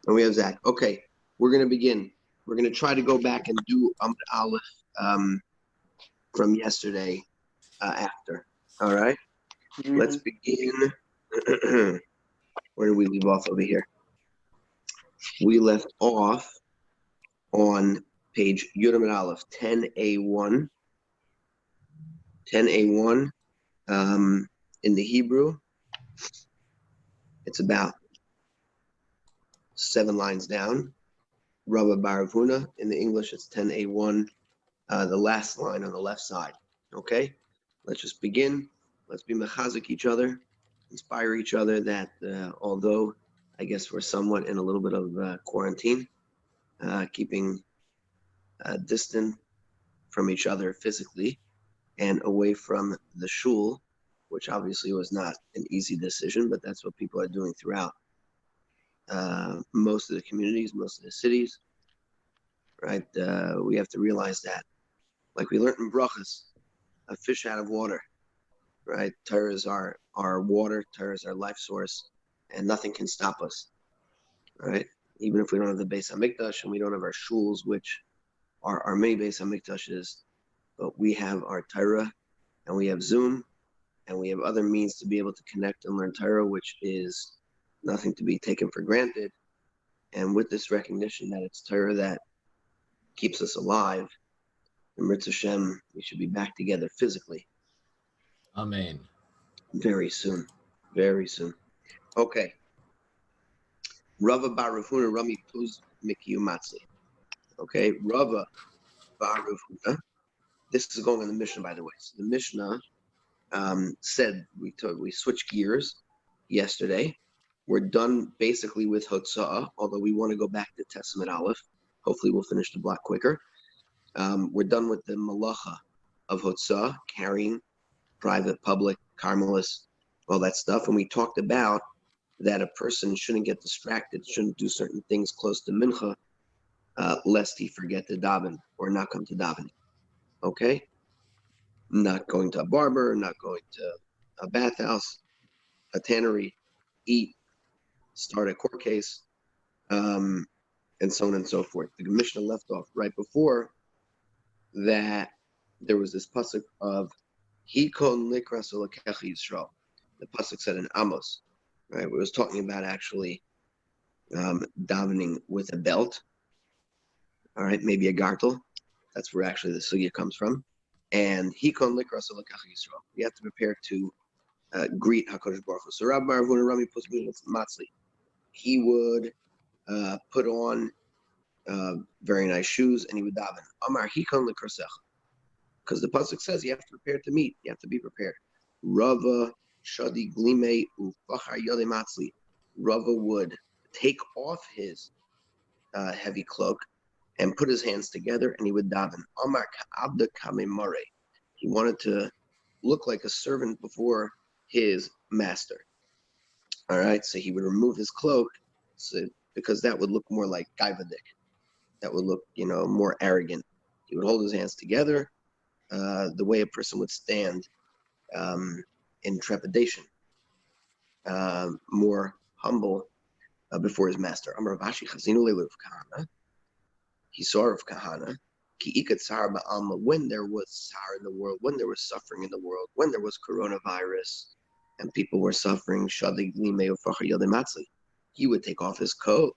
And we have Zach. Okay, we're going to begin. We're going to try to go back and do Amud Aleph from yesterday after. All right, let's Mm-hmm. begin. Where did we leave off over here? We left off on page Yud Amud Aleph 10A1. 10A1 in the Hebrew, it's about 7 lines down. Rabbi Baravuna. In the English, it's 10A1, the last line on the left side. Okay? Let's just begin. Let's be mechazik each other, inspire each other that although I guess we're somewhat in a little bit of quarantine, keeping distant from each other physically and away from the shul, which obviously was not an easy decision, but that's what people are doing throughout most of the communities, most of the cities, right? We have to realize that, like we learned in brachas, a fish out of water, right? Torah is our water, Torah is our life source, and nothing can stop us, right? Even if we don't have the Beis Hamikdash and we don't have our shuls, which are our main Beis Hamikdashes, but we have our Torah and we have Zoom and we have other means to be able to connect and learn Torah, which is nothing to be taken for granted. And with this recognition that it's Torah that keeps us alive, in Ritz Hashem, we should be back together physically Amen. very soon. Very soon. Okay. Rava Bar Rav Huna Rami Puz Mikiyu Matzli. Okay. Rava Bar Rav Huna. This is going on the Mishnah, by the way. So the Mishnah said we switched gears yesterday. We're done basically with Hotzah, although we want to go back to Testament Aleph. Hopefully we'll finish the block quicker. We're done with the Malacha of Hotzah, carrying private, public, Carmelis, all that stuff. And we talked about that a person shouldn't get distracted, shouldn't do certain things close to Mincha, lest he forget to daven or not come to davening. Okay? Not going to a barber, not going to a bathhouse, a tannery, eat, start a court case, and so on and so forth. The Mishnah left off right before that there was this pasuk of Hikon Likras Olakecha Yisrael. The pasuk said in Amos, right? It was talking about actually davening with a belt. All right, maybe a gartel. That's where actually the sugya comes from. And Hikon Likras Olakecha Yisrael. We have to prepare to greet Hakadosh Baruch Hu. So Rabbi Baravuna Rami Matzli, he would put on very nice shoes and he would daven. Amar Hikon Likrasecha. Because the pasuk says you have to prepare to meet. You have to be prepared. Rava Shadi Glime Ufachar Yode Matzli. Rava would take off his heavy cloak and put his hands together and he would daven. Amar Ka'abda Kame Mare. He wanted to look like a servant before his master. All right, so he would remove his cloak because that would look more like Gaivadik. That would look, more arrogant. He would hold his hands together. The way a person would stand in trepidation, more humble before his master. Amar Vashi Chazinu Leil Kahana. He saw of Kahana. Ki ikat sar ba'alma. When there was sar in the world, when there was suffering in the world, when there was coronavirus, and people were suffering, Shadig Lime Ufachar Yodei Matzli. He would take off his coat.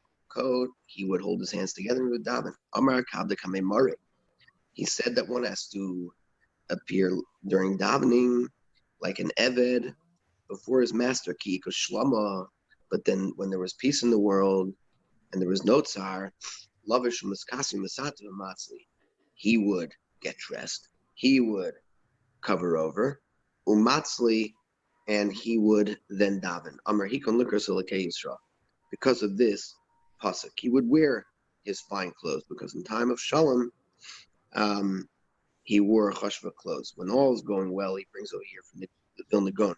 He would hold his hands together and would daven. Amar Kabda Kame Mare. He said that one has to appear during davening like an Eved before his master, Ki Shlama. But then when there was peace in the world and there was no tsar, Lavish Muskasi Masatu Matzli, he would get dressed, he would cover over, Umatzli, and he would then daven. Amar Hikon Likras Olakei Yisrael. Because of this pasuk, he would wear his fine clothes, because in time of Shalom, he wore chashva clothes. When all is going well, he brings over here from the Vilna Gaon.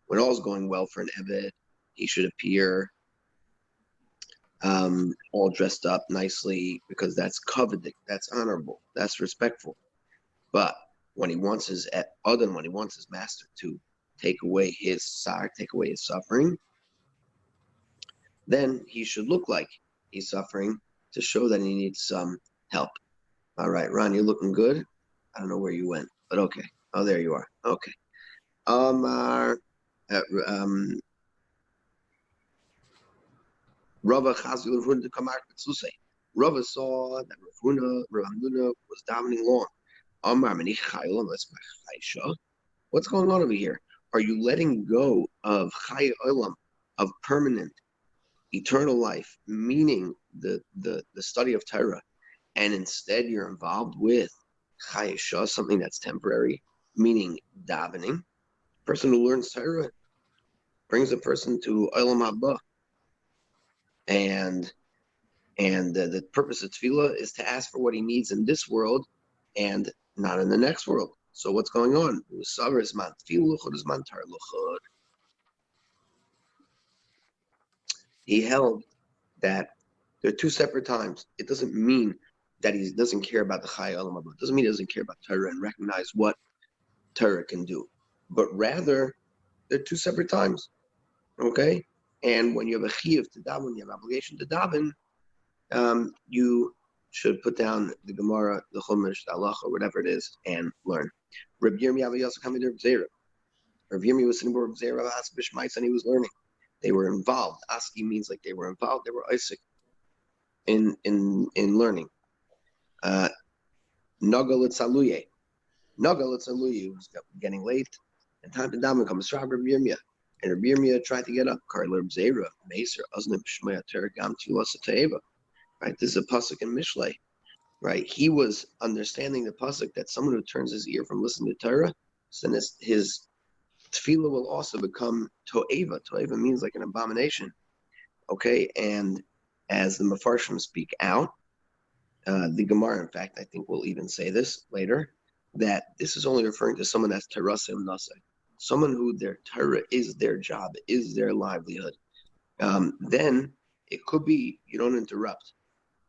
When all is going well for an Eved, he should appear all dressed up nicely, because that's coveted, that's honorable, that's respectful. But when he wants his Adam, when he wants his master to take away his sar, take away his suffering, then he should look like He's suffering to show that he needs some help. All right, Ron, you're looking good. I don't know where you went, but okay. Oh, there you are. Okay. Rava Chazul Ravuna to Kamar Petsusei. Rava saw that Ravuna was davening long. Amar Menich Chayil, that's my Chaysha. What's going on over here? Are you letting go of Chay Olam, of permanent, eternal life, meaning the study of Torah, and instead you're involved with Chayesha, something that's temporary, meaning davening? Person who learns Torah brings a person to Olam Haba, and the purpose of tefillah is to ask for what he needs in this world and not in the next world. So what's going on? He held that there are two separate times. It doesn't mean that he doesn't care about the Chai Olam Haba. It doesn't mean he doesn't care about Torah and recognize what Torah can do. But rather, they're two separate times. Okay? And when you have a chiyuv to daven, you have an obligation to daven, you should put down the Gemara, the Chumash, the Halacha, or whatever it is, and learn. Rabbi Yomi also coming to Rabbi Zera. Rabbi Yomi was sitting with Rabbi Zera, asked Bishmais, and he was learning. They were involved. Aski means like they were involved. They were Isaac in learning. Nagal Tzaluye. Nagal Tzaluye was getting late, and time to daven comes to Rabbi Yirmiyah. And Rabbi Yirmiyah tried to get up. Karla Rabbi Zera, Meser, Aznim Shmaya Teragam Tfilas Ta'eva. Right, this is a pasuk in Mishlei. Right, he was understanding the pasuk that someone who turns his ear from listening to Torah, then his tefillah will also become to'eva. To'eva means like an abomination. Okay, and as the Mefarshim speak out, the Gemara, in fact, I think will even say this later, that this is only referring to someone that's terasim nasai, someone who their Torah is their job, is their livelihood. Then it could be you don't interrupt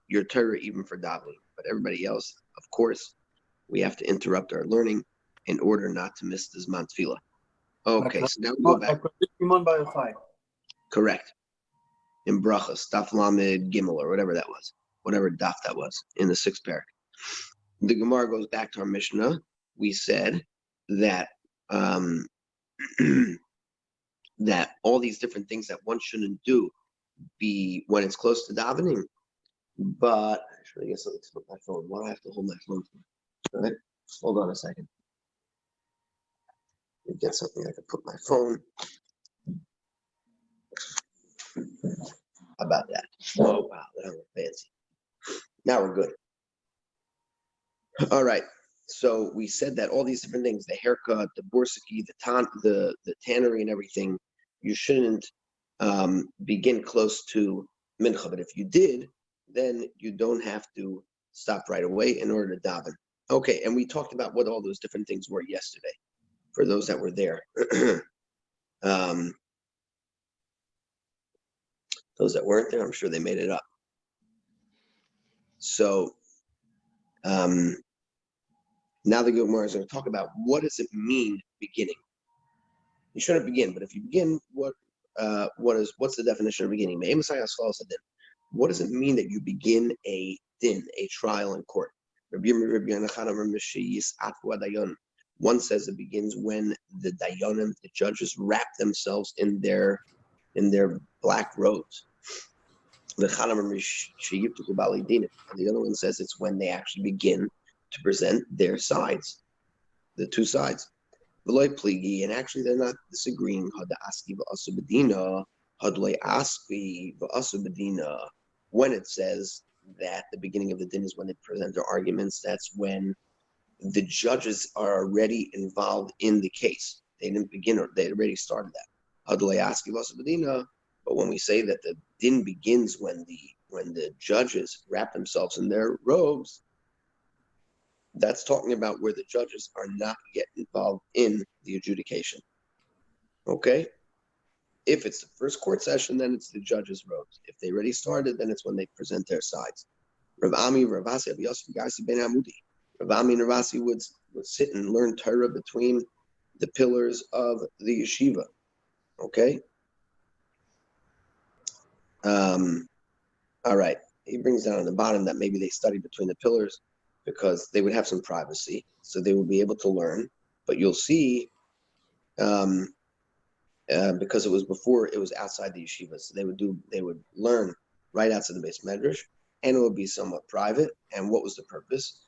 your Torah even for davening, but everybody else, of course, we have to interrupt our learning in order not to miss this Zman Tefillah. Okay, so now we go back. Correct. In Brachas, Daf Lamed Gimel, or whatever that was, whatever daf that was, in the sixth parak. The Gemara goes back to our Mishnah. We said that that all these different things that one shouldn't do be when it's close to davening. But actually, I guess let's put my phone. Why do I have to hold my phone for? All right, hold on a second. Let me get something I can put my phone. How about that? Oh wow, that was fancy. Now we're good. All right. So we said that all these different things, the haircut, the borsiki, the tannery and everything, you shouldn't begin close to mincha. But if you did, then you don't have to stop right away in order to daven. Okay, and we talked about what all those different things were yesterday, for those that were there. Those that weren't there, I'm sure they made it up. So now the Gemara is going to talk about what does it mean beginning. You shouldn't begin, but if you begin, what's the definition of beginning? What does it mean that you begin a din, a trial in court? One says it begins when the dayanim, the judges, wrap themselves in their black robes. And the other one says it's when they actually begin to present their sides, the two sides. And actually they're not disagreeing. When it says that the beginning of the din is when they present their arguments, that's when the judges are already involved in the case. They didn't begin, or they already started that. But when we say that the din begins when the judges wrap themselves in their robes, that's talking about where the judges are not yet involved in the adjudication. Okay? If it's the first court session, then it's the judges' robes. If they already started, then it's when they present their sides. Rav Ami, Rav Asi, Rav Yosef, Garsi Ben Amudi. Rav Ami and Rav Asi would sit and learn Torah between the pillars of the yeshiva. Okay? All right. He brings down on the bottom that maybe they studied between the pillars because they would have some privacy, so they would be able to learn. But you'll see, because it was before, it was outside the yeshiva, so they would learn right outside the base medrash, and it would be somewhat private. And what was the purpose?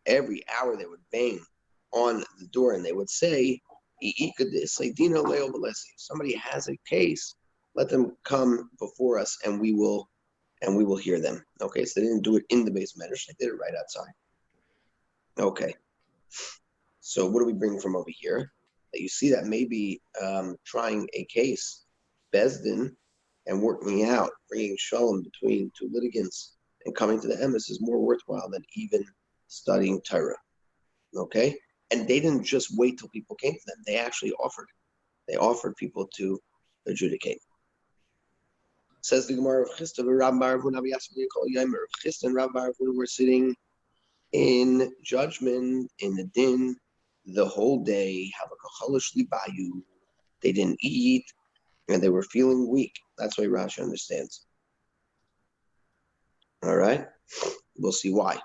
Every hour they would bang on the door and they would say, if somebody has a case, let them come before us and we will hear them. Okay, so they didn't do it in the base medrash, they did it right outside. Okay, so what do we bring from over here? That you see that maybe trying a case, Bezdin, and working out, bringing shalom between two litigants and coming to the emes is more worthwhile than even studying Torah. Okay? And they didn't just wait till people came to them. They actually offered. They offered people to adjudicate. Says the Gemara of Chisda, Rabbi Chisda and Rabbi were sitting in judgment, in the din, the whole day. They didn't eat, and they were feeling weak. That's why Rashi understands. All right? We'll see why.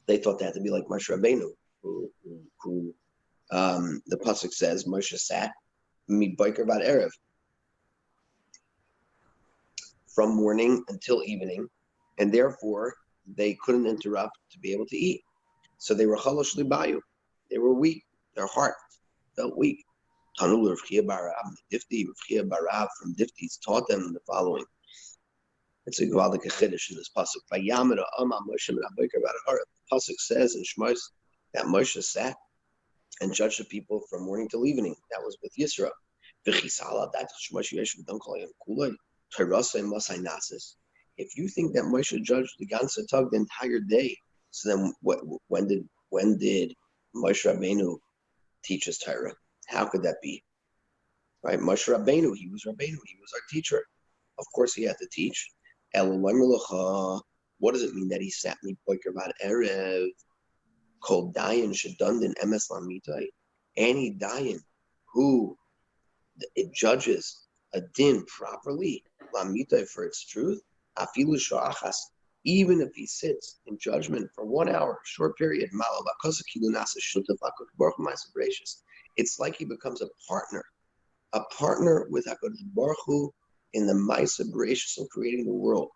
They thought they had to be like Moshe Rabbeinu, who the pasuk says Moshe sat mitboker vad erev, from morning until evening, and therefore they couldn't interrupt to be able to eat. So they were chalosh libayu. They were weak. Their heart felt weak. Tanul Rav Chia bar Rav from Diftis taught them the following. It's a gewaldige chiddush in this pasuk. Vayamar Amma Moshe mitboker vad erev. The pasuk says in Shmos that Moshe sat and judged the people from morning till evening. That was with Yisro. If you think that Moshe judged the ganze tag, the entire day, so then when did Moshe Rabbeinu teach us Torah? How could that be? Right, Moshe Rabbeinu, he was our teacher. Of course, he had to teach. What does it mean that he sat me boiker vad erev? Called dayan shedundin emes lamitai. Any dayan who it judges a din properly, lamitai, for its truth, afilu sha'achas, even if he sits in judgment for 1 hour, short period, it's like he becomes a partner with HaKadosh Baruch Hu in the Ma'aseh Bereshis and creating the world.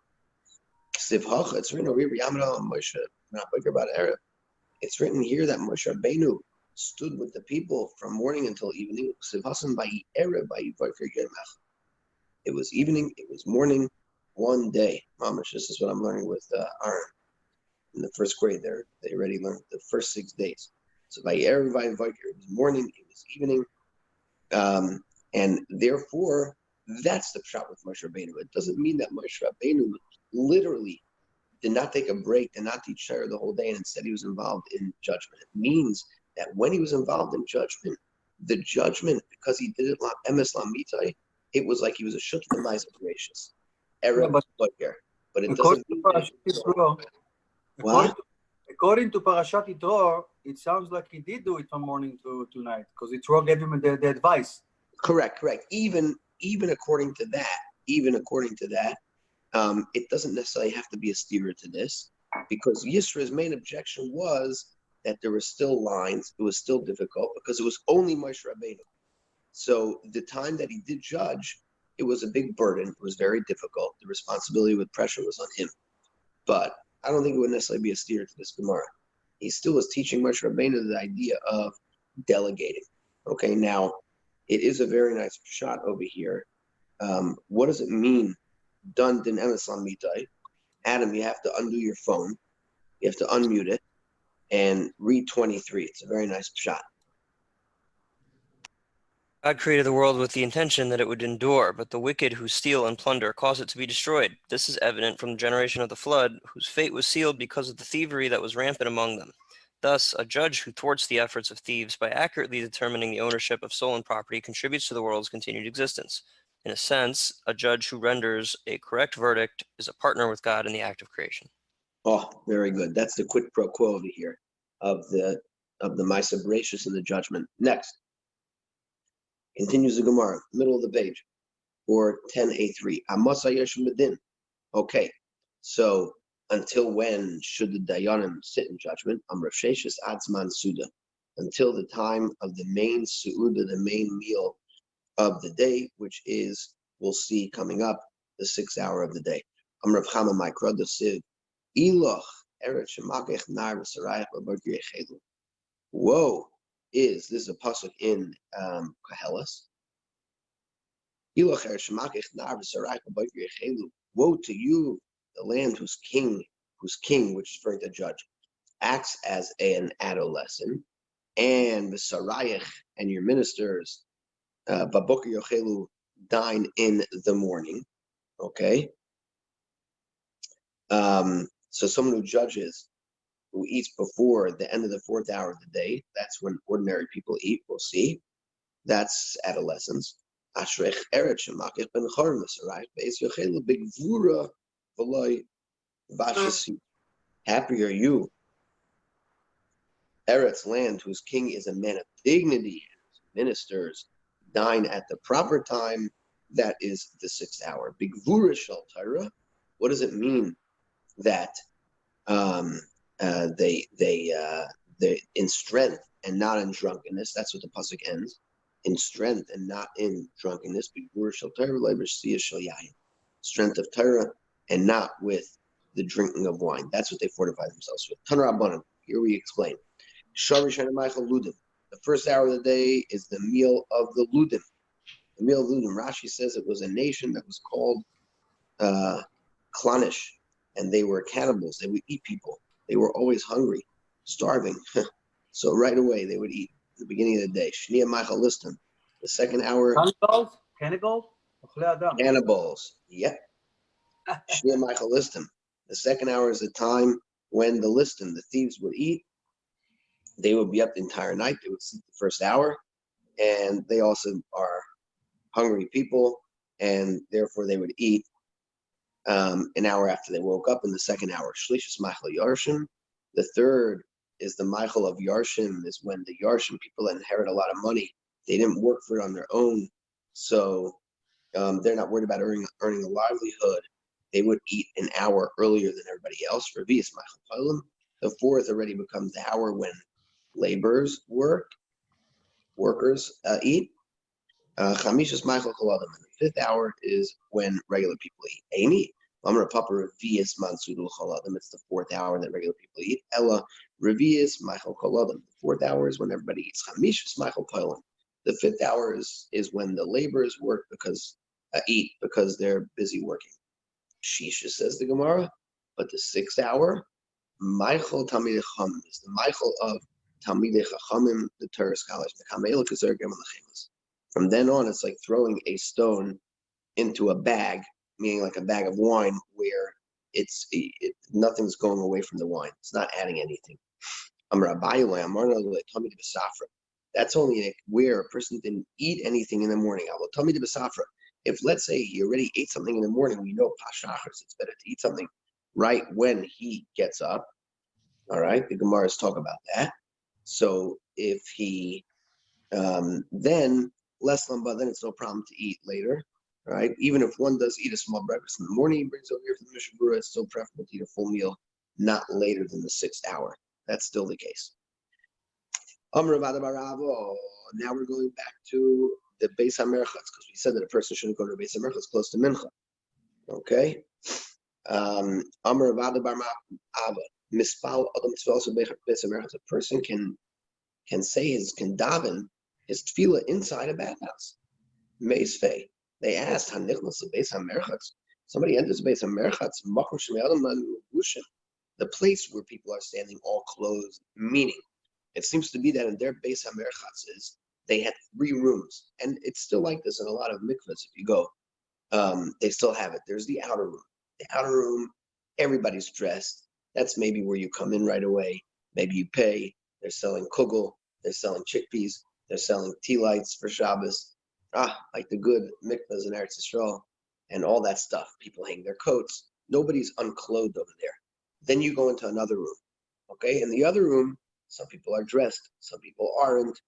It's written here that Moshe Rabbeinu stood with the people from morning until evening. It was evening, it was morning, one day. Mamash, this is what I'm learning with Aaron. In the first grade, they already learned the first 6 days. So by Erev, it was morning, it was evening. And therefore, that's the pshat with Moshe Rabbeinu. It doesn't mean that Moshe Rabbeinu literally did not take a break, did not teach Torah the whole day, and instead he was involved in judgment. It means that when he was involved in judgment, the judgment, because he did it emes lamitai, it was like he was a shut to the Ma'aseh Bereshis. But it doesn't mean according to Parashat Yitro, it sounds like he did do it from morning to night, because Yitro gave him the advice. Correct. Even according to that, it doesn't necessarily have to be a steer to this, because Yisra's main objection was that there were still lines. It was still difficult because it was only Moshe Rabbeinu. So the time that he did judge, it was a big burden. It was very difficult. The responsibility with pressure was on him. But I don't think it would necessarily be a steer to this Gemara. He still was teaching Moshe Rabbeinu the idea of delegating. Okay, now it is a very nice shot over here. What does it mean? Done din emes lamitai. Adam, you have to undo your phone. You have to unmute it and read 23. It's a very nice shot. God created the world with the intention that it would endure, but the wicked who steal and plunder cause it to be destroyed. This is evident from the generation of the flood, whose fate was sealed because of the thievery that was rampant among them. Thus, a judge who thwarts the efforts of thieves by accurately determining the ownership of stolen property contributes to the world's continued existence. In a sense, a judge who renders a correct verdict is a partner with God in the act of creation. Oh, very good. That's the quid pro quo over here of the Ma'aseh Bereshis and the judgment. Next. Continues the Gemara, middle of the page, or 10a3. Amasa Yeshua Medin. Okay, so until when should the Dayanim sit in judgment? Amrav Sheshis Atzman Suda. Until the time of the main Su'uda, the main meal of the day, which is, we'll see coming up, the 6th hour of the day. Amrav Chama Maikra Dosiv. Iloch Eretz Shemakech Nar V'Sarayach B'Bagir Yechelu. Woe is, this is a pasuk in Koheles. Iloch Eretz Shemakech Nar V'Sarayach B'Bagir Yechelu. Woe to you, the land whose king, which is referring to judge, acts as an adolescent, and the Sarayach and your ministers, Babokir Yochelu, dine in the morning. Okay. So someone who judges, who eats before the end of the 4th hour of the day, that's when ordinary people eat. We'll see. That's adolescence. Ashrech Eretz Shemakech Ben Chorim V'Sarayach Beis Yochelu B'Gvura V'Loi B'Ashesi. Happy are you, Eretz, land whose king is a man of dignity, and whose ministers dine at the proper time, that is the 6th hour. B'Gvura Shel Torah. What does it mean that they in strength and not in drunkenness? That's what the pasuk ends. In strength and not in drunkenness. B'Gvura Shel Torah Le'B'Shiyah Shel Yayin. Strength of Torah and not with the drinking of wine. That's what they fortify themselves with. Tan Rabbanan. Here we explain. Sharish and Michael Ludim. The 1st hour of the day is the meal of the Ludim. The meal of Ludim. Rashi says it was a nation that was called Klanish, and they were cannibals. They would eat people. They were always hungry, starving. So right away they would eat at the beginning of the day. Shnia Michael Liston. The 2nd hour. Cannibals. Yep. Shnia Michael Liston. The 2nd hour is the time when the Liston, the thieves, would eat. They would be up the entire night. They would sleep the 1st hour, and they also are hungry people, and therefore they would eat an hour after they woke up in the 2nd hour. Shlishis Michael Yarshim. The 3rd is the Michael of Yarshim, is when the Yarshim people inherit a lot of money. They didn't work for it on their own, so they're not worried about earning a livelihood. They would eat an hour earlier than everybody else. Rabbi is Michael Polim. The 4th already becomes the hour when workers eat. Chamishas Michael Koladim. And the 5th hour is when regular people eat. Amy, Amar Papa Revius Mansudul Koladim. It's the 4th hour that regular people eat. Ella Revius Michael Koladim. The 4th hour is when everybody eats. Chamishas Michael Polim. The 5th hour is when the laborers work eat because they're busy working. Shisha, says the Gemara, but the 6th hour, Michael Talmidei Chachamim, is the Michael of Talmidei Chachamim, the Torah scholars. From then on, it's like throwing a stone into a bag, meaning like a bag of wine, where nothing's going away from the wine. It's not adding anything. That's only where a person didn't eat anything in the morning. If, let's say, he already ate something in the morning, we know Pashachas, it's better to eat something right when he gets up. All right, the Gemaras talk about that. So if he then less lamba, then it's no problem to eat later. All right, even if one does eat a small breakfast in the morning, he brings over here from the Mishnah Berurah, it's still preferable to eat a full meal not later than the 6th hour. That's still the case. Now we're going back to the Beis HaMerchatz, because we said that a person shouldn't go to the Beis HaMerchatz close to Mincha. Okay? Amr Avada Bar Ava. Mispal Adam Tzvel Beis HaMerchatz. A person can daven his tefillah inside a bathhouse. Meisfei. They asked, Hanichlas Beis HaMerchatz. Somebody enters Beis HaMerchatz, Makom Shemei Adam Manushin. The place where people are standing all clothed, meaning it seems to be that in their Beis HaMerchatz they had 3 rooms, and it's still like this in a lot of mikvahs. If you go, they still have it. There's the outer room. The outer room, everybody's dressed. That's maybe where you come in right away. Maybe you pay. They're selling kugel. They're selling chickpeas. They're selling tea lights for Shabbos. Like the good mikvahs in Eretz Yisrael and all that stuff. People hang their coats. Nobody's unclothed over there. Then you go into another room. Okay, in the other room, some people are dressed. Some people aren't.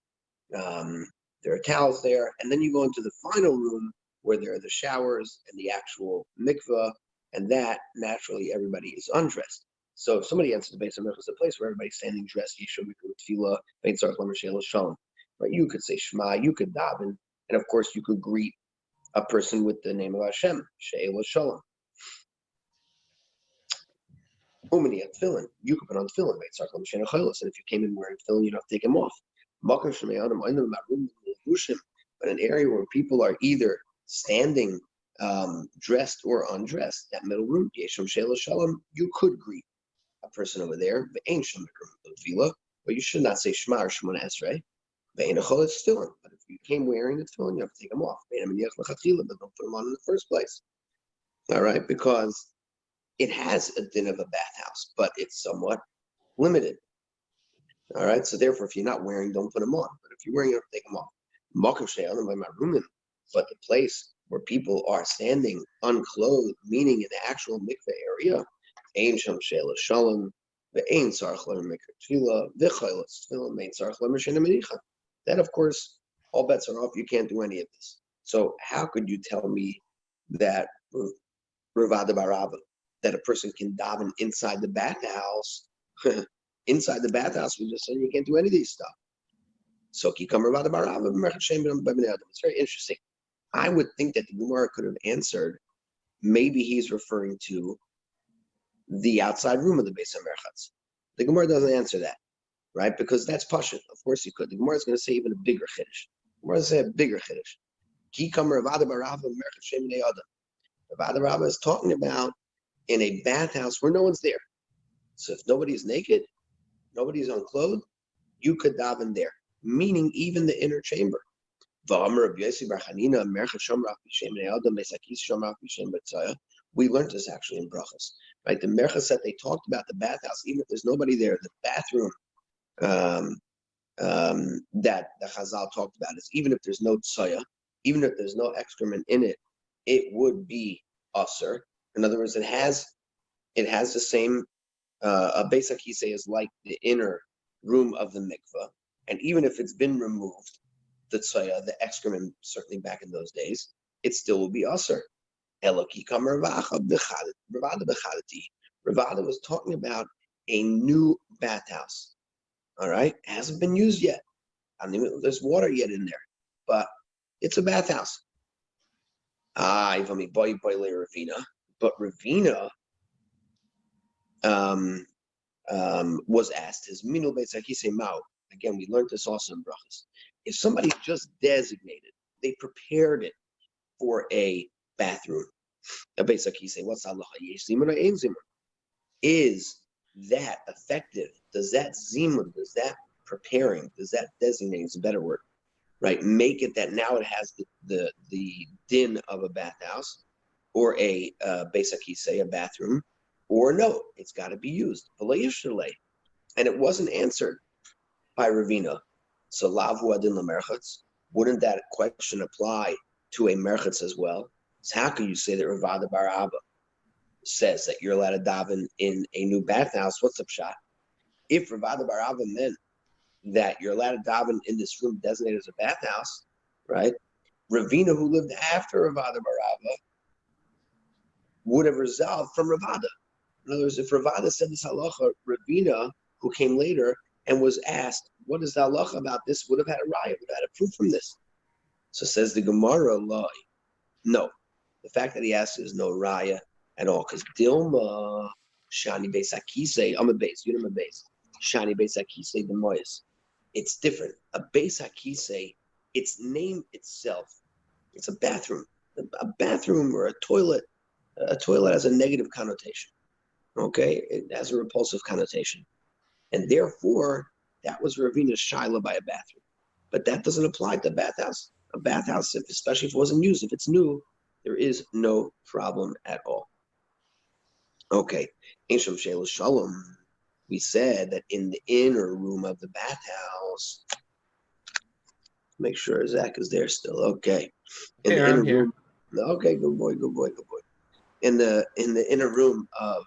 There are towels there, and then you go into the final room where there are the showers and the actual mikveh, and that naturally everybody is undressed. So if somebody enters the base of mikveh, it's a place where everybody's standing dressed, yeshua with tefillah, vein tzarich lamer she'el shalom. Right? You could say Shema, you could daven, and of course you could greet a person with the name of Hashem, she'el shalom. Umini at tefillin, you could put on tefillin, vein tzarich lamer she'el shalom. And if you came in wearing tefillin, you don't have to take them off. But an area where people are either standing dressed or undressed, that middle room, you could greet a person over there, but you should not say Shema or Shemona Esrei. But if you came wearing the tefillin, you have to take them off. But don't put them on in the first place. All right, because it has a din of a bathhouse, but it's somewhat limited. All right, so therefore, if you're not wearing, don't put them on. But if you're wearing, you have to take them off. But the place where people are standing unclothed, meaning in the actual mikveh area, then of course, all bets are off. You can't do any of this. So how could you tell me that Ravada Baraba, that a person can daven inside the bathhouse? Inside the bathhouse, we just said you can't do any of these stuff. So it's very interesting. I would think that the Gemara could have answered, maybe he's referring to the outside room of the Beis HaMerchatz. The Gemara doesn't answer that, right? Because that's Pashut. Of course he could. The Gemara is going to say even a bigger Chiddush. The Gemara is going to say a bigger Chiddush. Ravada Baraba is talking about in a bathhouse where no one's there. So if nobody's naked, nobody's unclothed, you could daven there, meaning even the inner chamber. We learned this actually in Brachos, right? The merchas that they talked about, the bathhouse, even if there's nobody there, the bathroom that the Chazal talked about is even if there's no tzaya, even if there's no excrement in it, it would be usher. In other words, it has the same. A Beis HaKisei is like the inner room of the mikveh, and even if it's been removed, the tzaya, the excrement, certainly back in those days, it still will be usher. Ravada was talking about a new bathhouse. All right, it hasn't been used yet. I don't even know if there's water yet in there, but it's a bathhouse. But Ravina was asked his minul beis hakisei mao. Again, we learned this also in Brachos. If somebody just designated, they prepared it for a bathroom, a beis hakisei, what's halacha? Yesh zimun or ein zimun? Is that effective? Does that zimun, does that preparing, does that designating, is a better word, right? Make it that now it has the din of a bathhouse or a beis hakisei, a bathroom, or no, it's got to be used. And it wasn't answered by Ravina. So lavu adin lamerchatz, wouldn't that question apply to a merchatz as well? So how can you say that Ravada Baraba says that you're allowed to daven in a new bathhouse? What's the pshat? If Ravada Baraba meant that you're allowed to daven in this room designated as a bathhouse, right? Ravina, who lived after Ravada Baraba, would have resolved from Ravada. In other words, if Ravada said this halacha, Ravina, who came later and was asked, what is the halacha about this, would have had a raya, would have had a proof from this. So says the Gemara, no. The fact that he asked is no raya at all, because Dilma, Shani Beis HaKisei, I'm a base, you're a base. Shani Beis HaKisei, the Moyes. It's different. A Beis HaKisei, its name itself, it's a bathroom. A bathroom or a toilet has a negative connotation. Okay, it has a repulsive connotation, and therefore that was Ravina's shaila by a bathroom, but that doesn't apply to a bathhouse. A bathhouse, especially if it wasn't used, if it's new, there is no problem at all. Okay, Einsham Sheila Shalom. We said that in the inner room of the bathhouse. Make sure Zach is there still. Okay, in the inner room. Okay, good boy. In the inner room of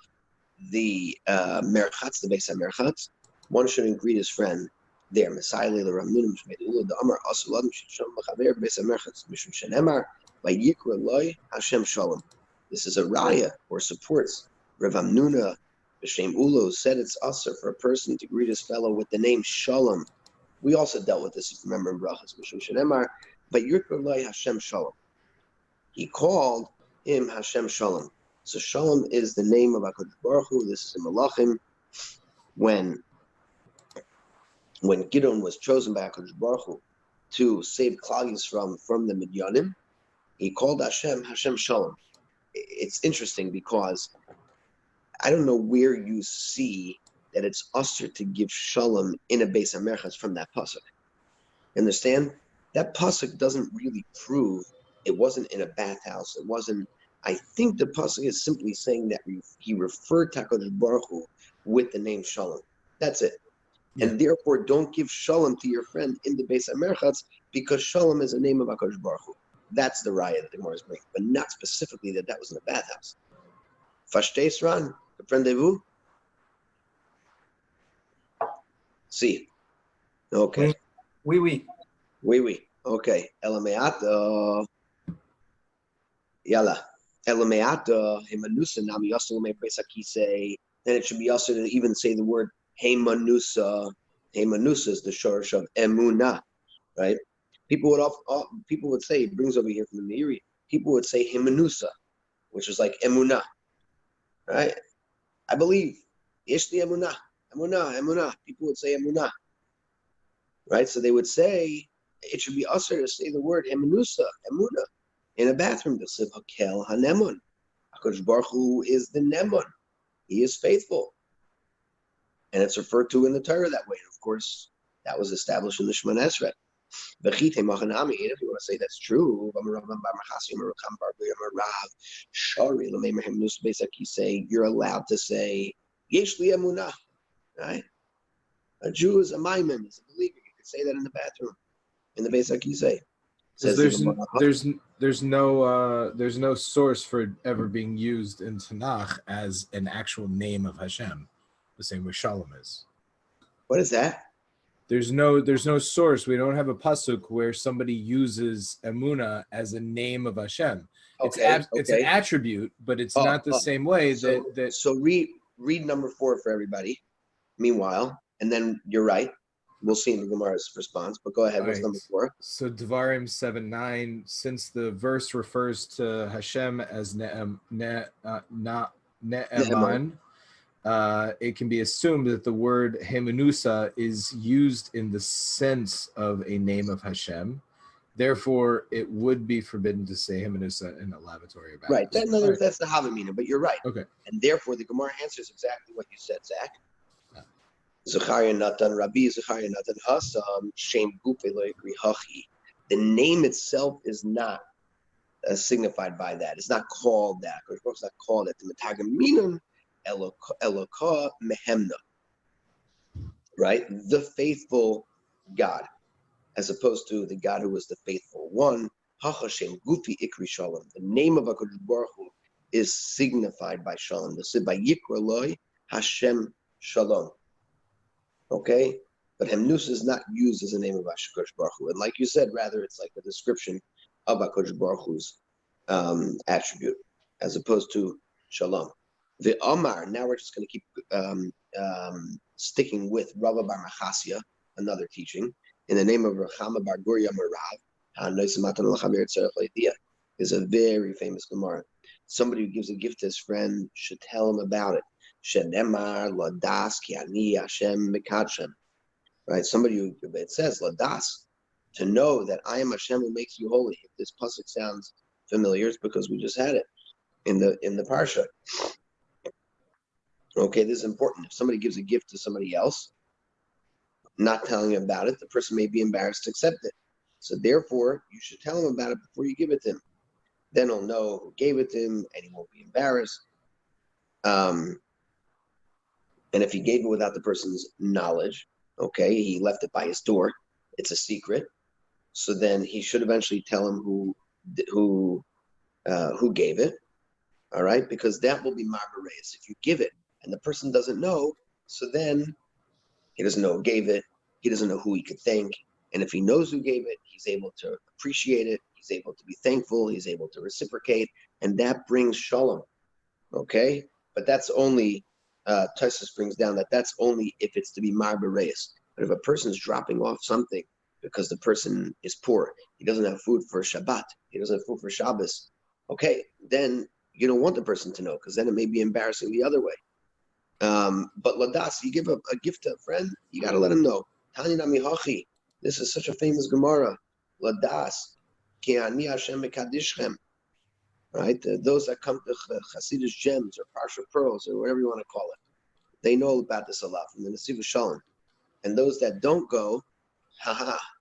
the merchatz, the Beis HaMerchatz, one shouldn't greet his friend there. Messiah the Ramnunim Shmedula the Amar Asuladam Shisham Machaver Besamerchatz Mishum Shenemar by Yikra Loy Hashem Shalom. This is a raya or supports Rav Amnuna B'Shem Ulo said it's usher for a person to greet his fellow with the name Shalom. We also dealt with this, if you remember, in Brachas Mishum Shenemar by Yikra Loy Hashem Shalom. He called him Hashem Shalom. So Shalom is the name of HaKadosh Baruch Hu. This is in Malachim. When Gideon was chosen by HaKadosh Baruch Hu to save Klal Yisrael from the Midyanim, he called Hashem Shalom. It's interesting because I don't know where you see that it's usher to give Shalom in a Beis HaMerchas from that pasuk. Understand? That pasuk doesn't really prove it wasn't in a bathhouse. It wasn't. I think the pasuk is simply saying that he referred to HaKadosh Baruch Hu with the name Shalom. That's it. Yeah. And therefore, don't give Shalom to your friend in the Beis HaMerchas because Shalom is a name of HaKadosh Baruch Hu. That's the raya that the Gemara is bringing, but not specifically that was in a bathhouse. Verstehst, Ran? Comprendez-vous? Si. Okay. Oui. Okay. Elameata. Yalla. Elameata. Hemanusa nami yasul me presakise. Then it should be also to even say the word Hemanusa. Hemanusa is the shorish of emuna, right? People would say, it brings over here from the Meiri, people would say Hemanusa, which is like emuna, right? I believe. Ishli emuna. People would say emuna, right? So they would say, it should be usher to say the word Hemanusa, emuna, in a bathroom. They'll say, Hakel hanemun. HaKadosh Baruch Hu is the nemun. He is faithful. And it's referred to in the Torah that way. And of course, that was established in the Shemona Esrei. If you want to say that's true, you're allowed to say, Yeshli emunah, right? A Jew is a maimin, is a believer. You could say that in the bathroom, in the Beis HaKisei. There's no source for it ever being used in Tanakh as an actual name of Hashem, the same way Shalom is. What is that? There's no source. We don't have a pasuk where somebody uses Emuna as a name of Hashem. It's an attribute, but it's not the same way that. So read number 4 for everybody. Meanwhile, and then you're right. We'll see in the Gemara's response. But go ahead. What's number 4? So Devarim 7:9. Since the verse refers to Hashem as Ne'eman. It can be assumed that the word Hemanusa is used in the sense of a name of Hashem. Therefore, it would be forbidden to say Hemanusa in a lavatory. Right. That's the Havamina, but you're right. Okay. And therefore, the Gemara answers exactly what you said, Zach. Zechariah Natan Rabbi, Zechariah Natan Hasam, Shem Gupe Loikri Hachi. The name itself is not signified by that. It's not called that. It's not called it. The Metagaminun Eloka Mehemna, right? The faithful God, as opposed to the God who is the faithful one. HaHashem Gufi Ikri Shalom. The name of HaKadosh Baruch Hu is signified by Shalom. They'll say by Yikra Loi Hashem Shalom. Okay? But Hemnus is not used as a name of HaKadosh Baruch Hu. And like you said, rather it's like a description of HaKadosh Baruch Hu's attribute, as opposed to Shalom. The Omar, now we're just going to keep sticking with Rabbi Bar Machasya, another teaching, in the name of Rechama Bar Guria Marav, is a very famous Gemara. Somebody who gives a gift to his friend should tell him about it. Shenemar Ladas Ki Ani Hashem Mikachem. Right? Somebody who, it says Ladas, to know that I am Hashem who makes you holy. If this pasuk sounds familiar, it's because we just had it in the parsha. Okay, this is important. If somebody gives a gift to somebody else, not telling him about it, the person may be embarrassed to accept it. So therefore, you should tell him about it before you give it to him. Then he'll know who gave it to him, and he won't be embarrassed. And if he gave it without the person's knowledge, okay, he left it by his door, it's a secret. So then he should eventually tell him who gave it. All right, because that will be margareus. If you give it and the person doesn't know, so then he doesn't know who gave it, he doesn't know who he could thank. And if he knows who gave it, he's able to appreciate it. He's able to be thankful. He's able to reciprocate. And that brings shalom. Okay? But that's only, Tosfos brings down that that's only if it's to be marba reis. But if a person's dropping off something because the person is poor, he doesn't have food for Shabbat, he doesn't have food for Shabbos, okay, then you don't want the person to know, because then it may be embarrassing the other way. But ladas, you give a gift to a friend, you got to let him know. Tani nami hachi. This is such a famous Gemara. Ladas, ki ani Hashem mekadishchem. Right? Those that come to Hasidus gems or Parsha pearls or whatever you want to call it, they know about this a lot from the Nesiv Shalom. And those that don't go,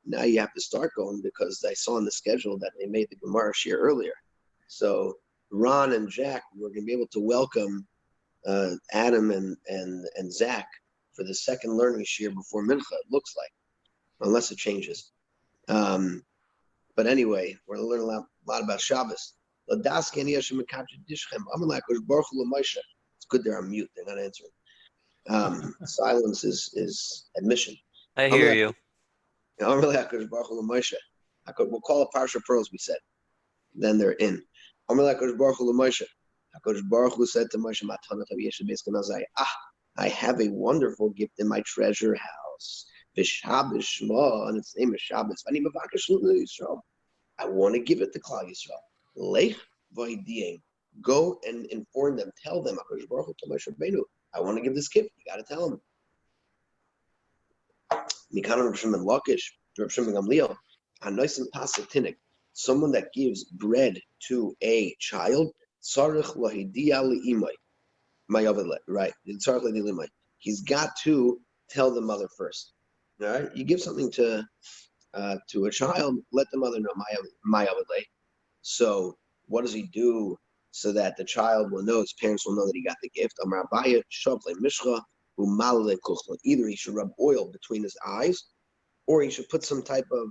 now you have to start going, because I saw on the schedule that they made the Gemara shir earlier. So Ron and Jack were going to be able to welcome Adam and Zach for the second learning shir before Mincha, it looks like, unless it changes. But anyway, we're going to learn a lot about Shabbos. It's good they're on mute, they're not answering. Silence is admission. I hear you. We'll call it Parsha Pearls, we said. Then they're in. HaKadosh Baruch Hu said to Moshe, I have a wonderful gift in my treasure house. And its name is Shabbos. I want to give it to Klal Yisrael. Lech v'hidiyim. Go and inform them. Tell them. HaKadosh Baruch Hu told Moshe Rabbeinu, I want to give this gift. You got to tell them. Mikana Rav Shimon Lakish, Rav Shimon Gamliel, Hanoisim Pasatinik, someone that gives bread to a child, Tzarich Lahidiya Li'imai, right? Tzarich Lahidiya Li'imai. He's got to tell the mother first. All right? You give something to a child, let the mother know, my Avadle. So what does he do so that the child will know, his parents will know that he got the gift? Amar Abaye, Shavle Mishcha, Either he should rub oil between his eyes, or he should put some type of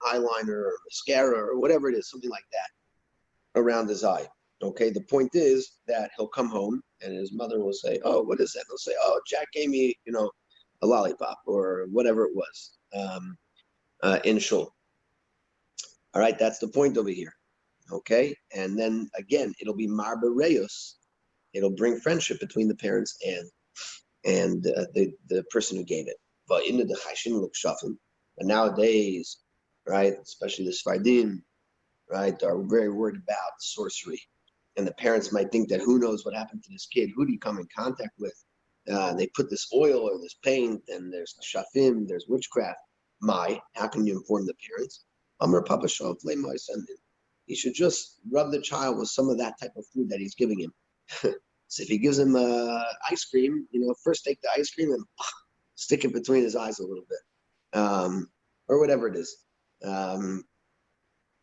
eyeliner or mascara or whatever it is, something like that, around his eye. Okay, the point is that he'll come home and his mother will say, "Oh, what is that?" He'll say, "Oh, Jack gave me, a lollipop or whatever it was in shul." All right, that's the point over here. Okay, and then again, it'll be marba reyos. It'll bring friendship between the parents and the person who gave it. But in the chashin look shafim. And nowadays, right, especially the Sfardim, right, are very worried about sorcery. And the parents might think that who knows what happened to this kid? Who do you come in contact with? They put this oil or this paint, and there's shafim, there's witchcraft. How can you inform the parents? Amar Papa Shav, my son. He should just rub the child with some of that type of food that he's giving him. So if he gives him ice cream, first take the ice cream and stick it between his eyes a little bit, or whatever it is. You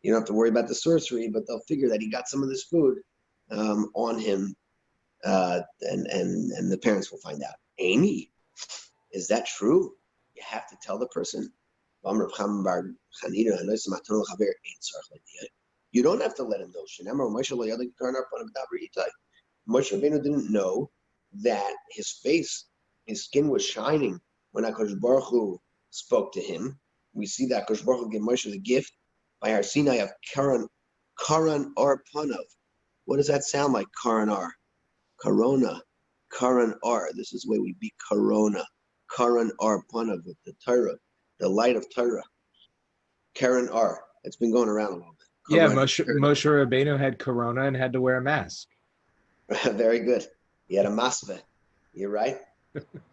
don't have to worry about the sorcery, but they'll figure that he got some of this food on him, and the parents will find out. Amy, is that true? You have to tell the person. You don't have to let him know. Moshe Rabbeinu didn't know that his skin was shining when HaKadosh Baruch Hu spoke to him. We see that HaKadosh Baruch Hu gave Moshe the gift by Har Sinai of Karan Ar Panav. What does that sound like, Karan Ar? Corona, Karan Ar. This is the way we beat Corona. Karan Ar Panav, with the Torah, the light of Torah. Karan Ar. It's been going around a little bit. Yeah, Moshe Rabbeinu had corona and had to wear a mask. Very good. He had a masveh. You're right.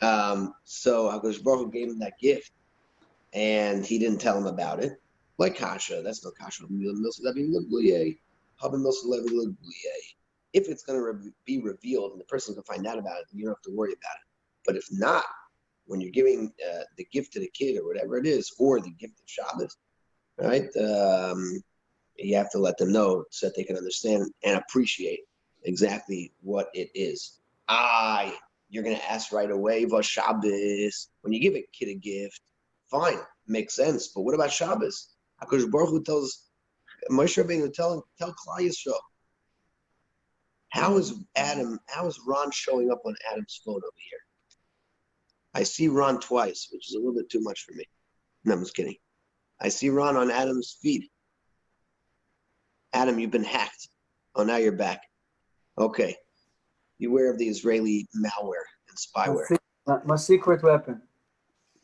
So HaKadosh Baruch Hu gave him that gift, and he didn't tell him about it. Like kasha, that's no kasha. If it's going to be revealed and the person can find out about it, then you don't have to worry about it. But if not, when you're giving the gift to the kid or whatever it is, or the gift of Shabbos, right? You have to let them know so that they can understand and appreciate exactly what it is. You're going to ask right away, Vash Shabbos. When you give a kid a gift, fine, makes sense. But what about Shabbos? HaKadosh Baruch Hu tells Moshe Rabbeinu, tell Klal Yisrael. How is Ron showing up on Adam's phone over here? I see Ron twice, which is a little bit too much for me. No, I'm just kidding. I see Ron on Adam's feed. Adam, you've been hacked. Oh, now you're back. Okay. Beware of the Israeli malware and spyware. My secret weapon.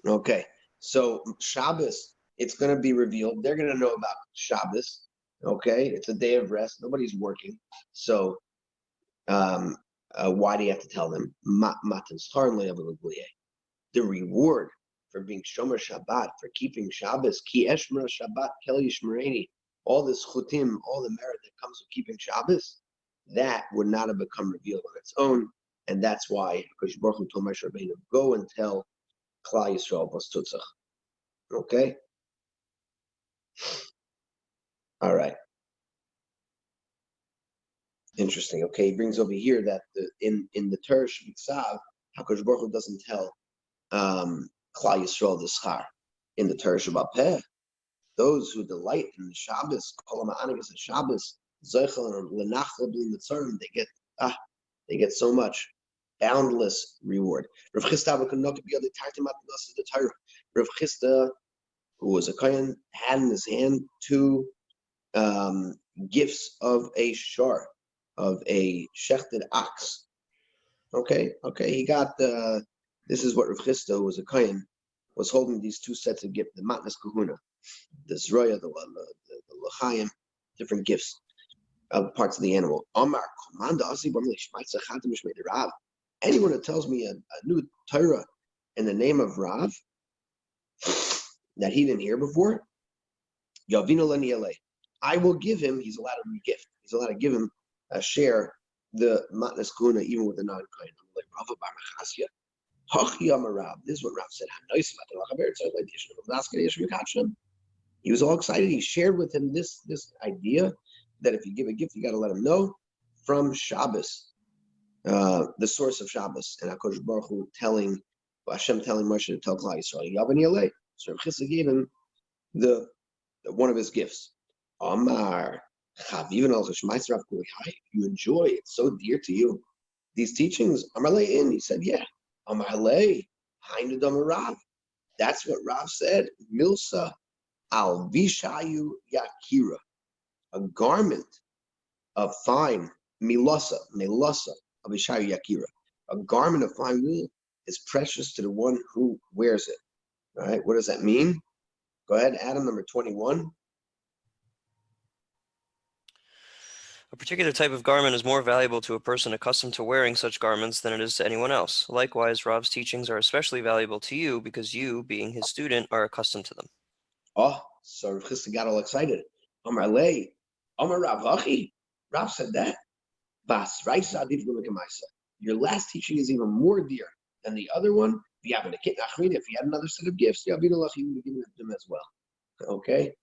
Okay. So Shabbos, it's going to be revealed. They're going to know about Shabbos. Okay. It's a day of rest. Nobody's working. So why do you have to tell them? The reward for being Shomer Shabbat, for keeping Shabbos, Ki Eshmer Shabbat, Kel Yishmereni, all this chutim, all the merit that comes with keeping Shabbos, that would not have become revealed on its own. And that's why Hakadosh Baruch Hu told Moshe Rabbeinu, go and tell Klal Yisrael Bastutzach. Okay? All right. Interesting. Okay, he brings over here that in the Torah Shebitzav, Hakadosh Baruch Hu doesn't tell Klal Yisrael the schar. In the Torah Shabbat Peh, those who delight in the Shabbos, Kol HaMa'anigas and Shabbos, Zeichel and Lenachel B'li Mitzarim, they get so much boundless reward. Rav Chisda, Rav Chisda, who was a kohen, had in his hand two gifts of a shor, of a shechted ox. Okay, he got this is what Rav Chisda, who was a kohen, was holding these two sets of gifts, the matnas kahuna, the zroya, the l'chaim, different gifts of parts of the animal. Amar, anyone that tells me a new Torah in the name of Rav that he didn't hear before, Yavino Leniele, I will give him, he's allowed to re-gift. He's allowed to give him a share, the matnas kahuna, even with the non-kohen. This is what Rav said. He was all excited. He shared with him this idea that if you give a gift, you got to let him know from Shabbos, the source of Shabbos, and Hakadosh Baruch Hu Hashem telling Moshe to tell Klal Yisrael. So Rav Chisda gave him the one of his gifts. Amar, you enjoy it, so dear to you. These teachings, Amar Le'in, he said, yeah. Amar Le, Hainu Rav. That's what Rav said. Milsa al Vishayu Yakira. A garment of fine melasa of Vishayu Yakira. A garment of fine wool is precious to the one who wears it. All right, what does that mean? Go ahead, Adam, number 21. A particular type of garment is more valuable to a person accustomed to wearing such garments than it is to anyone else. Likewise, Rav's teachings are especially valuable to you because you, being his student, are accustomed to them. Oh, so Rav Chisda got all excited. Amar Le, Amar Rav Hachi. Rav said that. Bas Raisa Adif Lumikamaisa. Your last teaching is even more dear than the other one. If you had another set of gifts, you would have given them as well. Okay.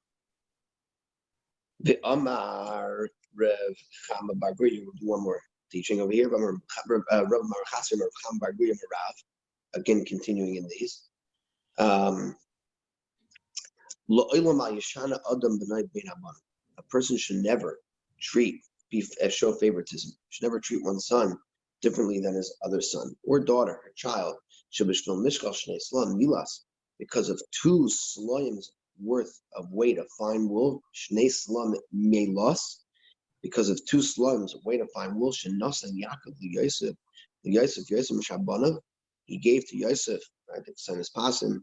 The Amar Rev Chama Bar Guya. We'll do one more teaching over here. Rav Chassim or Chama Bar Guya Rav. Again, continuing in these. A person should never show favoritism. Should never treat one's son differently than his other son or daughter or child. Because of 2 sloims worth of weight of fine wool, because of 2 sloims of weight of fine wool, he gave to Yosef, right, the son is Pasim,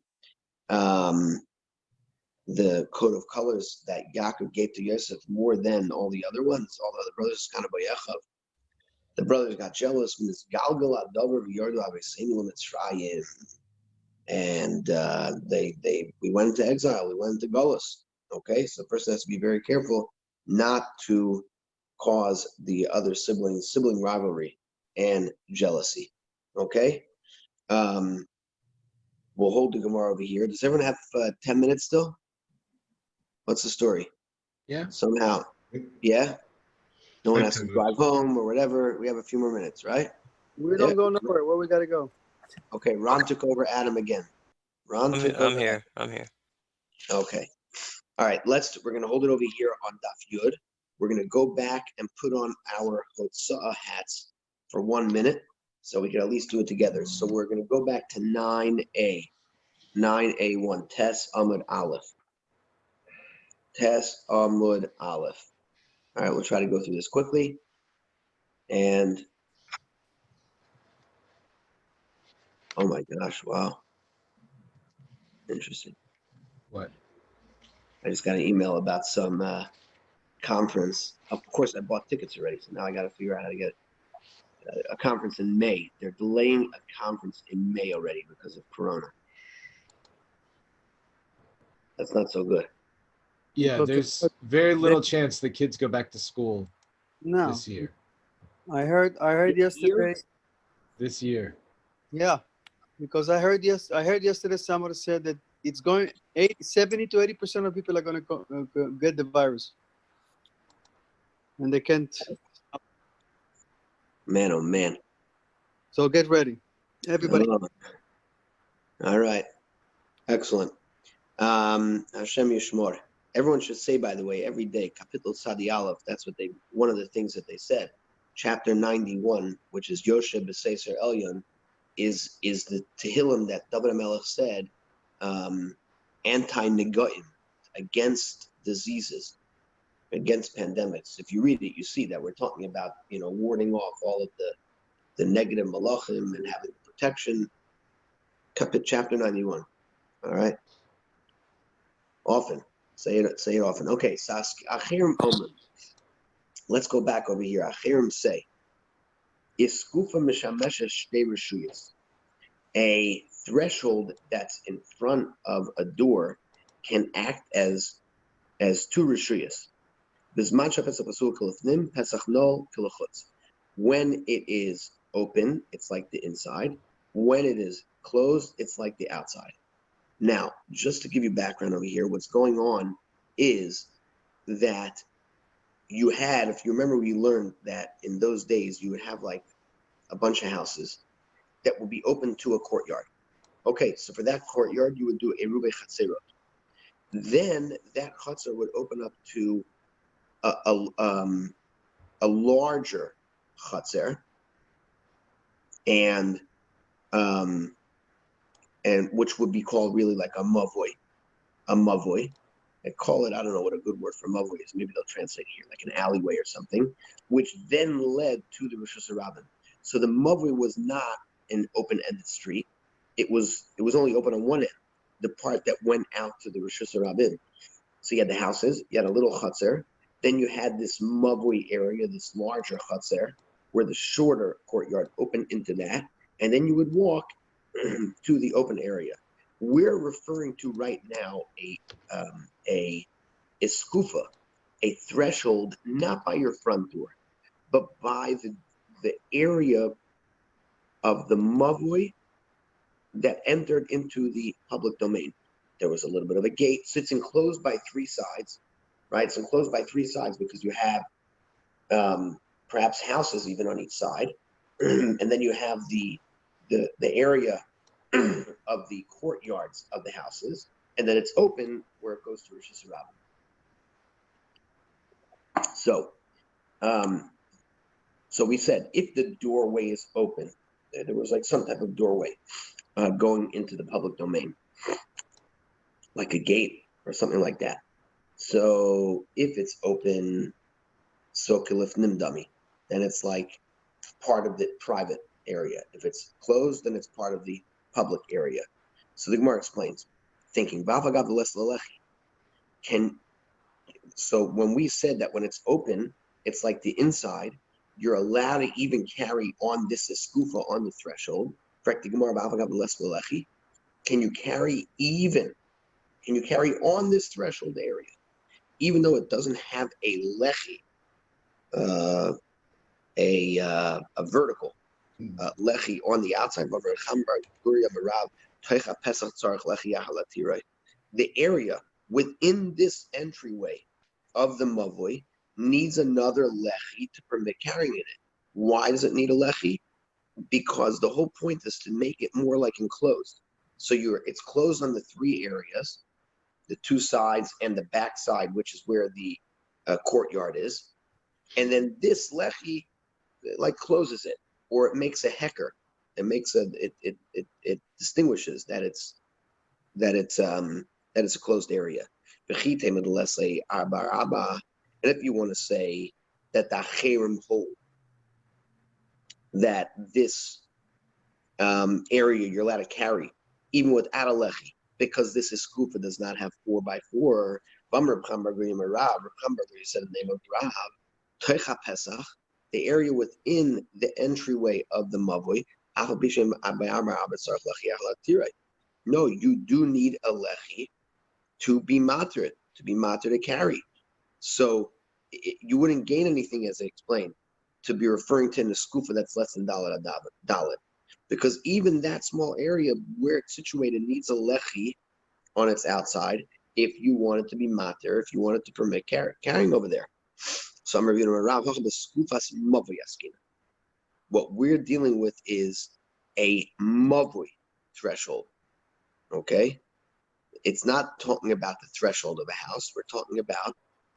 the coat of colors that Yaakov gave to Yosef more than all the other ones, all the other brothers, kind of Bayechav. The brothers got jealous when this Galgal Adover Yordu Avesenu Mitzrayim. And we went into exile, we went into Golus. Okay, so the person has to be very careful not to cause the other sibling rivalry and jealousy. Okay, we'll hold the Gemara over here. Does everyone have 10 minutes still? What's the story? Yeah. Somehow, yeah. No one has to drive home or whatever. We have a few more minutes, right? We don't go nowhere. Where we gotta go? Okay, Ron took over Adam again. I'm here. Okay. All right, we're going to hold it over here on Daf Yud. We're going to go back and put on our Hotzah hats for 1 minute So we can at least do it together. So we're going to go back to 9A. 9A1, Tes Amud Aleph. Tes Amud Aleph. All right, we'll try to go through this quickly. And, oh my gosh, wow. Interesting. What? I just got an email about some conference. Of course, I bought tickets already, so now I got to figure out how to get a conference in May. They're delaying a conference in May already because of Corona. That's not so good. Yeah, there's very little chance the kids go back to school No, this year. I heard yesterday. This year. Yeah, because I heard yesterday somebody said that it's going 70 to 80% of people are going to get the virus, and they can't. Man, oh man. So get ready, everybody. All right. Excellent. Hashem Yishmor. Everyone should say, by the way, every day, Kapitel Sadi Aleph, that's what one of the things that they said. Chapter 91, which is Yoshe B'Seiser Elyon, is the Tehillim that David HaMelech said, anti-negoim, against diseases, against pandemics. If you read it, you see that we're talking about, warding off all of the negative malachim and having protection. Chapter 91. All right. Often. Say it often. Okay. Achirim Omer. Let's go back over here. Achirim say, Iskufa mishamesha shtei reshuyos. A threshold that's in front of a door can act as two reshuyos. Bizman shapesach pasul kilafnim pesach no kilachutz. When it is open, it's like the inside. When it is closed, it's like the outside. Now, just to give you background over here, what's going on is that you had, if you remember, we learned that in those days, you would have like a bunch of houses that would be open to a courtyard. Okay, so for that courtyard, you would do a rubei chatzerot. Then that chatzar would open up to a larger chatzar, and which would be called really like a mavoi. They call it, I don't know what a good word for mavoi is. Maybe they'll translate here, like an alleyway or something, which then led to the Rosh Hashanah. So the mavoi was not an open-ended street. It was only open on one end, the part that went out to the Rosh Hashanah. So you had the houses, you had a little chutzner, then you had this mavoi area, this larger chutzner, where the shorter courtyard opened into that, and then you would walk to the open area. We're referring to right now a eskufa, a threshold, not by your front door, but by the area of the mavoi that entered into the public domain. There was a little bit of a gate, so it's enclosed by three sides, right? It's enclosed by three sides because you have perhaps houses even on each side, and then you have the area of the courtyards of the houses, and then it's open where it goes to Rosh Hashanah. So we said if the doorway is open, there was like some type of doorway going into the public domain, like a gate or something like that. So if it's open, so kilif nimdami, then it's like part of the private area. If it's closed, then it's part of the public area. So the Gemara explains, thinking, so when we said that when it's open, it's like the inside, you're allowed to even carry on this eskufa on the threshold. Can you carry on this threshold area, even though it doesn't have a lechi, a vertical lechi on the outside? The area within this entryway of the mavoi needs another lechi to permit carrying it. Why does it need a lechi? Because the whole point is to make it more like enclosed. So it's closed on the three areas, the two sides and the back side, which is where the courtyard is. And then this lechi like closes it, or it makes a hecker. It makes it distinguishes that it's a closed area. And if you want to say that the Acherim hold that this area you're allowed to carry, even without a lechi, because this is skufa does not have 4x4. Reb said the name of Rav, Teicha Pesach, the area within the entryway of the mavoi. No, you do need a lechi to be matir, to carry. So you wouldn't gain anything, as I explained, to be referring to in the skufa that's less than dalet. Because even that small area where it's situated needs a lechi on its outside if you want it to be matir, if you want it to permit carrying over there. So I'm reviewing what we're dealing with is a mavui threshold. Okay? It's not talking about the threshold of a house. We're talking about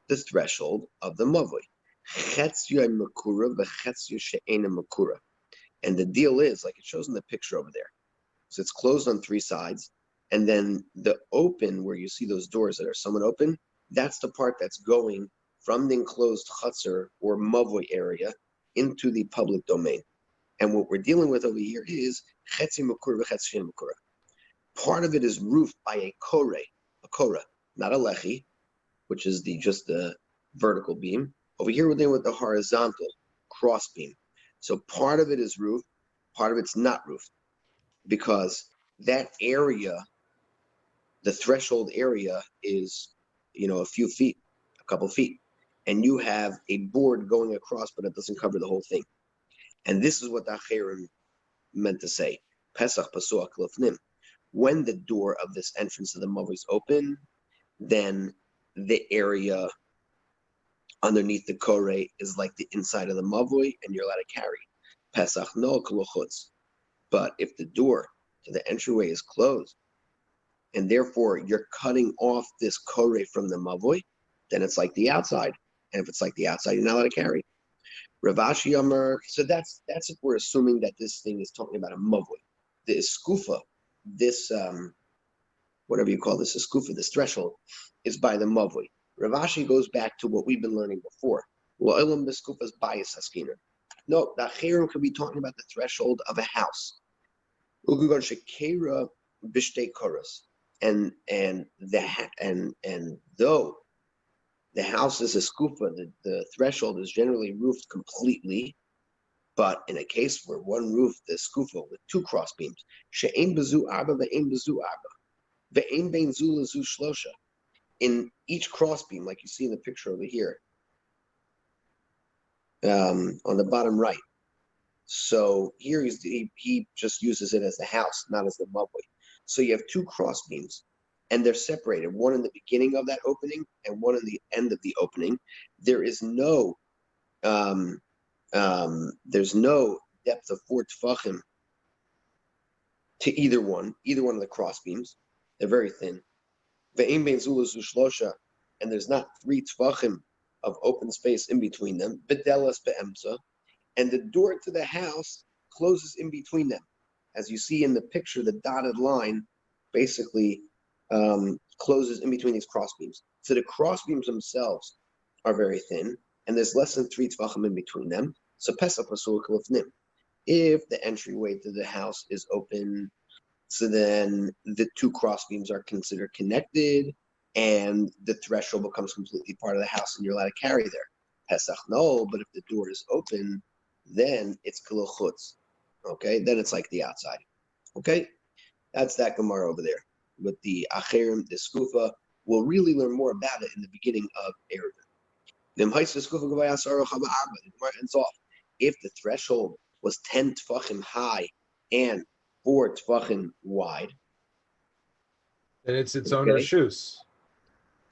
the threshold of the mavui. And the deal is, like it shows in the picture over there. So it's closed on 3 sides. And then the open, where you see those doors that are somewhat open, that's the part that's going from the enclosed chutzner or mavui area into the public domain. And what we're dealing with over here is chetzi makura v'chetzi shein makura. Part of it is roofed by a kora, not a lechi, which is just the vertical beam. Over here we're dealing with the horizontal cross beam. So part of it is roofed, part of it's not roofed, because that area, the threshold area, is a few feet, a couple feet, and you have a board going across, but it doesn't cover the whole thing. And this is what the Acherim meant to say. Pesach pasuach lefnim. When the door of this entrance to the mavoi is open, then the area underneath the kore is like the inside of the mavoi, and you're allowed to carry. Pesach no kolochutz. But if the door to the entryway is closed, and therefore you're cutting off this kore from the mavoi, then it's like the outside. And if it's like the outside, you're not allowed to carry. Ravashi Amar. So that's if we're assuming that this thing is talking about a mavoi. The eskufa, this whatever you call this eskufa, this threshold, is by the mavoi. Ravashi goes back to what we've been learning before. Lo'elam beskufa's bias haskiner. No, the Acherim could be talking about the threshold of a house. Ugugon shekera bishtei koros. And though the house is a skufa, the threshold is generally roofed completely, but in a case where one roof, the skufa with 2 cross beams, she'ein bezu arba ve'ein bezu arba, ve'ein bein zu lezu shlosha. In each cross beam, like you see in the picture over here, on the bottom right. So here he just uses it as the house, not as the mavoi. So you have 2 cross beams, and they're separated, one in the beginning of that opening and one in the end of the opening. There is no there's no depth of 4 tefachim to either one of the cross beams. They're very thin. Ve'ein bein zu lezu shlosha, and there's not 3 tefachim of open space in between them. Bedelas be'emsa, and the door to the house closes in between them. As you see in the picture, the dotted line basically closes in between these cross beams. So the cross beams themselves are very thin, and there's less than 3 tefachim in between them. So Pesach pasul kalifnim. If the entryway to the house is open, so then the 2 cross beams are considered connected, and the threshold becomes completely part of the house, and you're allowed to carry there. Pesach no, but if the door is open, then it's kolochutz. Okay, then it's like the outside. Okay, that's that Gemara over there. With the Acherim, the Skufa, we'll really learn more about it in the beginning of Eruvin. The Gemara ends off. If the threshold was 10 tefachim high and 4 tefachim wide, then it's its own reshus.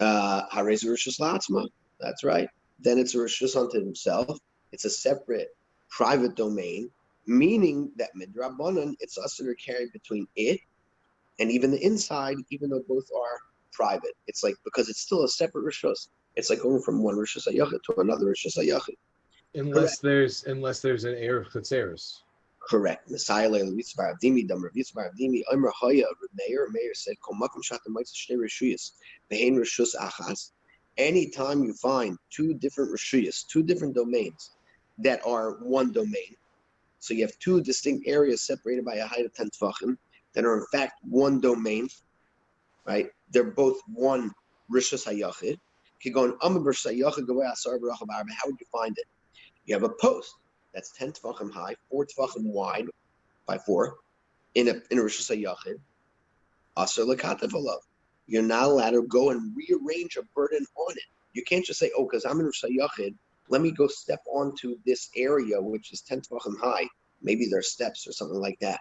Harez reshus la'atzma. That's right. Then it's a reshus unto himself. It's a separate private domain, meaning that midrabanan, it's us to carry between it and even the inside, even though both are private. It's like, because it's still a separate reshus. It's like going from one reshus hayachid to another reshus hayachid. Unless there's an erev chetzeres. Correct. Messiah Levitzbar Avdimi, Dam Revitzbar Avdimi, Omer Haya, Meir said, Komakum Shatam Mitzvah Shnei Rishuyas, Behain Rishus Achas. Anytime you find two different Rishuyas, two different domains that are one domain, so you have two distinct areas separated by a height of 10 tefachim that are in fact one domain, right? They're both one Rishus HaYachid. How would you find it? You have a post that's 10 tefachim high, 4 tefachim wide by 4 in a Rishus HaYachid. Asar l'katav alav. You're not allowed to go and rearrange a burden on it. You can't just say, oh, because I'm in Rishus HaYachid, let me go step onto this area, which is 10 tefachim high. Maybe there's steps or something like that.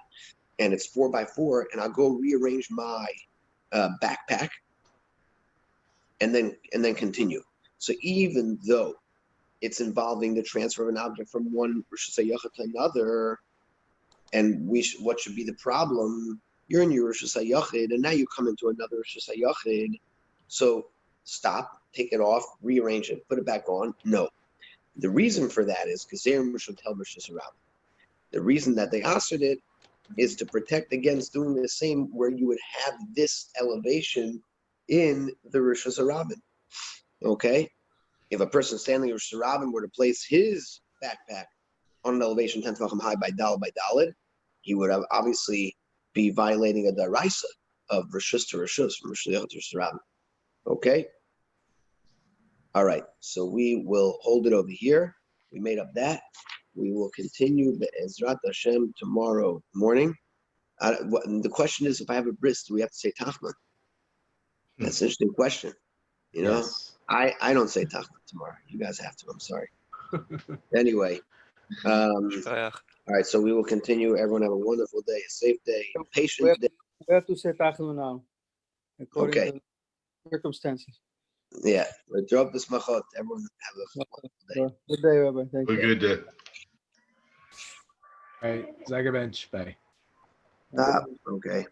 And it's 4 by 4, and I'll go rearrange my backpack and then continue. So even though it's involving the transfer of an object from one Rishus HaYachid to another, and what should be the problem? You're in your Rishus HaYachid, and now you come into another Rishus HaYachid. So stop, take it off, rearrange it, put it back on. No. The reason for that is because they're Rishus HaRabim. The reason that they answered it is to protect against doing the same where you would have this elevation in the Rishus HaRabim. Okay? If a person standing in Rishus HaRabim were to place his backpack on an elevation 10 tefachim high by Daled, he would have obviously be violating a daraisa of Rishus to Rishus, from Rishus to Rishus HaRabim. Okay? All right. So we will hold it over here. We made up that. We will continue the Ezrat Hashem tomorrow morning. The question is, if I have a bris, do we have to say Tachman? That's an interesting question. You know, yes. I don't say Tachman tomorrow. You guys have to. I'm sorry. Anyway. All right. So we will continue. Everyone have a wonderful day, a safe day, a patient day. We have to say Tachman now, according to circumstances. Yeah. Drop the smachot. Everyone have a wonderful day. Good day, Rabbi. Thank you. Good day. All right. Zagerbench. Bye. Okay.